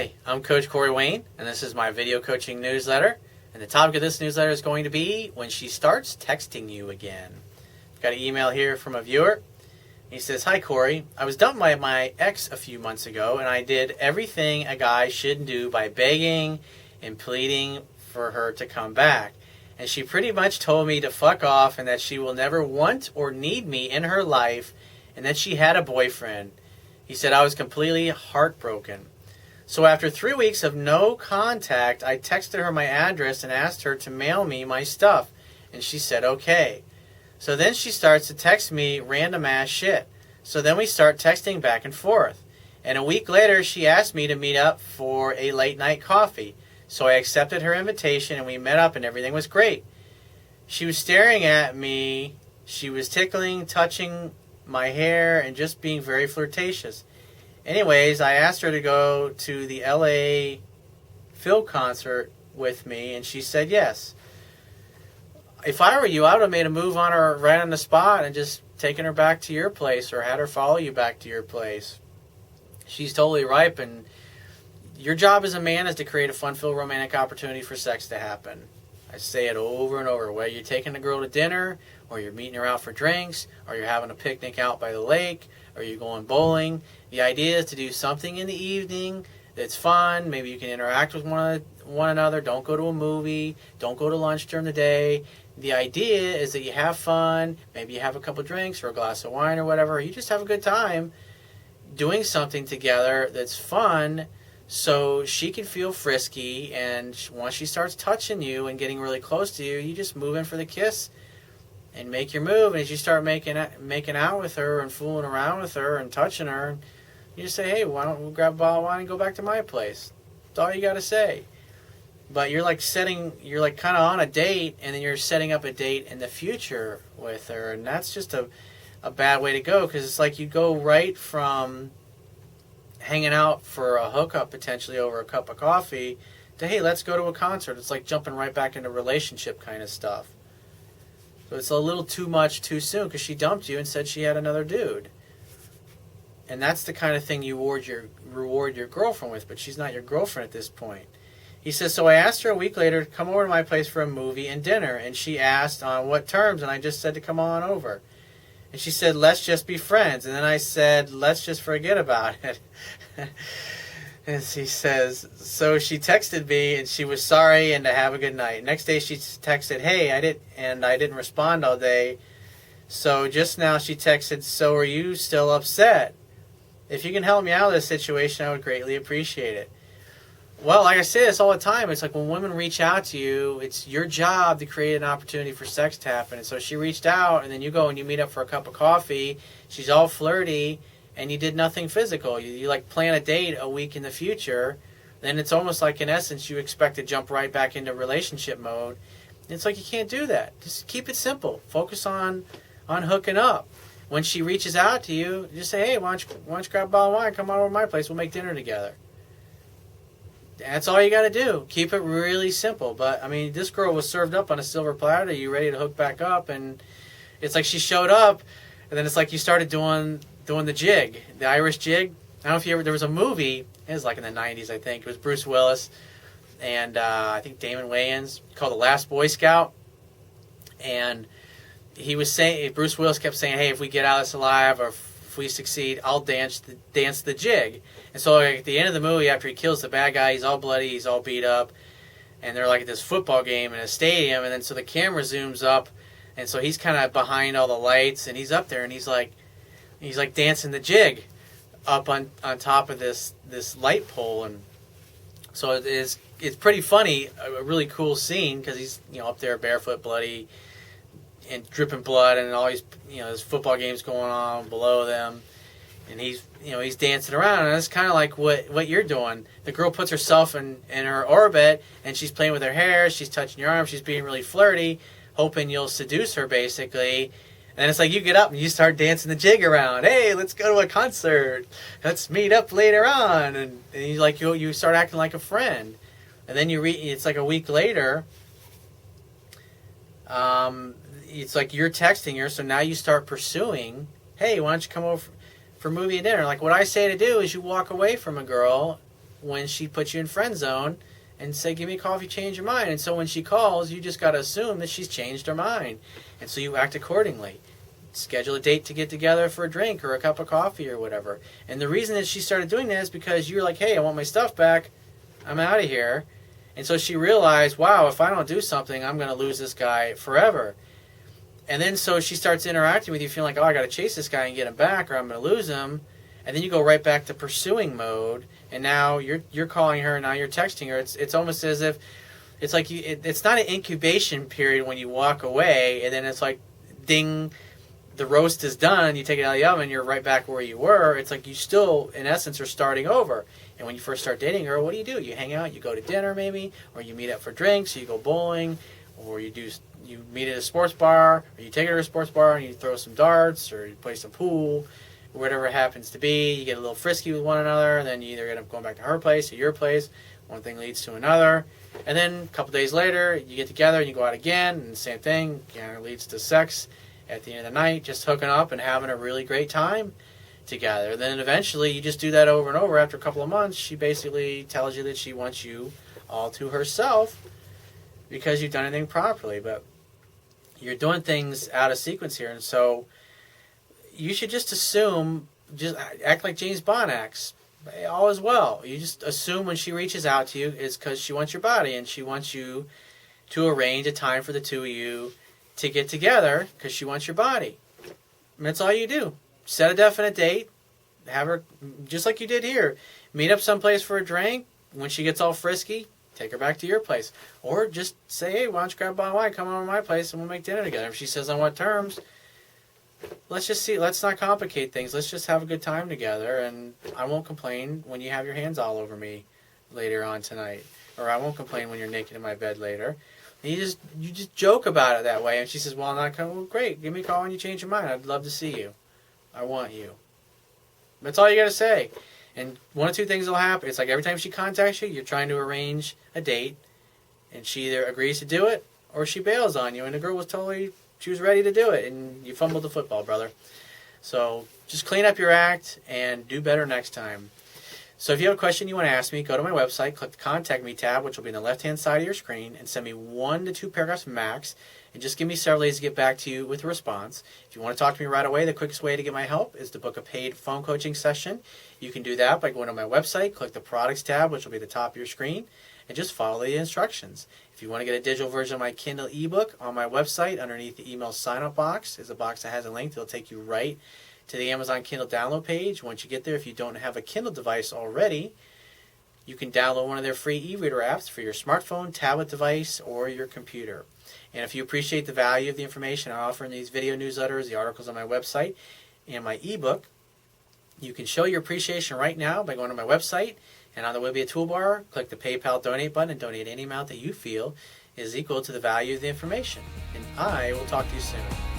Hi, I'm Coach Corey Wayne, and this is my video coaching newsletter. And the topic of this newsletter is going to be when she starts texting you again. Got an email here from a viewer. He says, "Hi Corey, I was dumped by my ex a few months ago, and I did everything a guy should do by begging and pleading for her to come back. And she pretty much told me to fuck off and that she will never want or need me in her life and that she had a boyfriend." He said, "I was completely heartbroken. So after 3 weeks of no contact, I texted her my address and asked her to mail me my stuff, and she said okay. So then she starts to text me random ass shit. So then we start texting back and forth. And a week later, she asked me to meet up for a late night coffee. So I accepted her invitation and we met up and everything was great. She was staring at me. She was tickling, touching my hair, and just being very flirtatious. Anyways, I asked her to go to the LA Phil concert with me, and she said yes. If I were you, I would have made a move on her right on the spot and just taken her back to your place or had her follow you back to your place. She's totally ripe, and your job as a man is to create a fun-filled romantic opportunity for sex to happen. I say it over and over. Whether you're taking a girl to dinner, or you're meeting her out for drinks, or you're having a picnic out by the lake, or you're going bowling, the idea is to do something in the evening that's fun. Maybe you can interact with one another. Don't go to a movie. Don't go to lunch during the day. The idea is that you have fun. Maybe you have a couple drinks or a glass of wine or whatever. You just have a good time doing something together that's fun, so she can feel frisky, and once she starts touching you and getting really close to you, you just move in for the kiss and make your move. And as you start making out with her and fooling around with her and touching her, you just say, "Hey, why don't we grab a bottle of wine and go back to my place?" That's all you got to say. But you're kind of on a date, and then you're setting up a date in the future with her, and that's just a bad way to go, because it's like you go right from hanging out for a hookup potentially over a cup of coffee to, "Hey, let's go to a concert." It's like jumping right back into relationship kind of stuff. So it's a little too much too soon, because she dumped you and said she had another dude. And that's the kind of thing you reward your girlfriend with, but she's not your girlfriend at this point. He says, "So I asked her a week later to come over to my place for a movie and dinner, and she asked on what terms, and I just said to come on over. And she said, 'Let's just be friends.' And then I said, 'Let's just forget about it.'" And he says, "So she texted me and she was sorry and to have a good night. Next day she texted, 'Hey, I didn't respond all day.' So just now she texted, 'So are you still upset? If you can help me out of this situation, I would greatly appreciate it.'" Well, like I say this all the time, it's like when women reach out to you, it's your job to create an opportunity for sex to happen. And so she reached out, and then you go and you meet up for a cup of coffee. She's all flirty, and you did nothing physical. You like plan a date a week in the future. Then it's almost like, in essence, you expect to jump right back into relationship mode. And it's like you can't do that. Just keep it simple. Focus on hooking up. When she reaches out to you, just say, "Hey, why don't you grab a bottle of wine, come on over to my place, we'll make dinner together." That's all you got to do. Keep it really simple. But, I mean, this girl was served up on a silver platter. You ready to hook back up? And it's like she showed up, and then it's like you started doing the jig, the Irish jig. I don't know if you ever, there was a movie, it was like in the 90s, I think. It was Bruce Willis and I think Damon Wayans, called The Last Boy Scout. And he was saying, Bruce Willis kept saying, "Hey, if we get out of this alive, or if we succeed, I'll dance the jig." And so like, at the end of the movie, after he kills the bad guy, he's all bloody, he's all beat up, and they're like at this football game in a stadium, and then so the camera zooms up, and so he's kind of behind all the lights, and he's up there, and he's like dancing the jig up on top of this light pole. And so it's pretty funny, a really cool scene, because he's up there barefoot, bloody, and dripping blood, and all these there's football games going on below them, and he's dancing around, and it's kind of like what you're doing. The girl puts herself in her orbit, and she's playing with her hair, she's touching your arm, she's being really flirty, hoping you'll seduce her basically. And it's like you get up and you start dancing the jig around. "Hey, let's go to a concert. Let's meet up later on." And you start acting like a friend. And then it's like a week later. It's like you're texting her, so now you start pursuing. "Hey, why don't you come over for movie and dinner?" Like what I say to do is you walk away from a girl when she puts you in friend zone and say, give me a call if you change your mind. And so when she calls, you just got to assume that she's changed her mind. And so you act accordingly. Schedule a date to get together for a drink or a cup of coffee or whatever. And the reason that she started doing that is because you're like, hey, I want my stuff back. I'm out of here. And so she realized, wow, if I don't do something, I'm going to lose this guy forever. And then so she starts interacting with you, feeling like, oh, I got to chase this guy and get him back or I'm going to lose him. And then you go right back to pursuing mode. And now you're calling her, now you're texting her. It's almost as if it's like it's not an incubation period when you walk away, and then it's like, ding, the roast is done. You take it out of the oven, you're right back where you were. It's like you still, in essence, are starting over. And when you first start dating her, what do? You hang out, you go to dinner maybe, or you meet up for drinks, or you go bowling, or you meet at a sports bar, or you take her to a sports bar and you throw some darts, or you play some pool. Whatever it happens to be, you get a little frisky with one another, and then you either end up going back to her place or your place. One thing leads to another. And then a couple days later, you get together and you go out again, and the same thing leads to sex at the end of the night, just hooking up and having a really great time together. Then eventually, you just do that over and over. After a couple of months, she basically tells you that she wants you all to herself because you've done everything properly. But you're doing things out of sequence here, and so you should just assume, just act like James Bond acts. All is well. You just assume when she reaches out to you, it's because she wants your body and she wants you to arrange a time for the two of you to get together because she wants your body. And that's all you do. Set a definite date. Have her, just like you did here, meet up someplace for a drink. When she gets all frisky, take her back to your place. Or just say, hey, why don't you grab a bottle of wine, come over to my place, and we'll make dinner together. If she says on what terms, let's just see. Let's not complicate things. Let's just have a good time together, and I won't complain when you have your hands all over me later on tonight, or I won't complain when you're naked in my bed later. And you just joke about it that way. And she says, "Well, I'm not coming." Well, great. Give me a call when you change your mind. I'd love to see you. I want you. That's all you got to say. And one of two things will happen. It's like every time she contacts you, you're trying to arrange a date, and she either agrees to do it or she bails on you. And the girl was she was ready to do it, and you fumbled the football, brother. So just clean up your act and do better next time. So if you have a question you want to ask me, go to my website, click the Contact Me tab, which will be on the left-hand side of your screen, and send me 1 to 2 paragraphs max, and just give me several days to get back to you with a response. If you want to talk to me right away, the quickest way to get my help is to book a paid phone coaching session. You can do that by going to my website, click the Products tab, which will be at the top of your screen, and just follow the instructions. If you want to get a digital version of my Kindle ebook, on my website, underneath the email sign-up box, is a box that has a link that will take you right to the Amazon Kindle download page. Once you get there, if you don't have a Kindle device already, you can download one of their free e-reader apps for your smartphone, tablet device, or your computer. And if you appreciate the value of the information I offer in these video newsletters, the articles on my website, and my ebook, you can show your appreciation right now by going to my website, and on the Webbia toolbar, click the PayPal donate button and donate any amount that you feel is equal to the value of the information. And I will talk to you soon.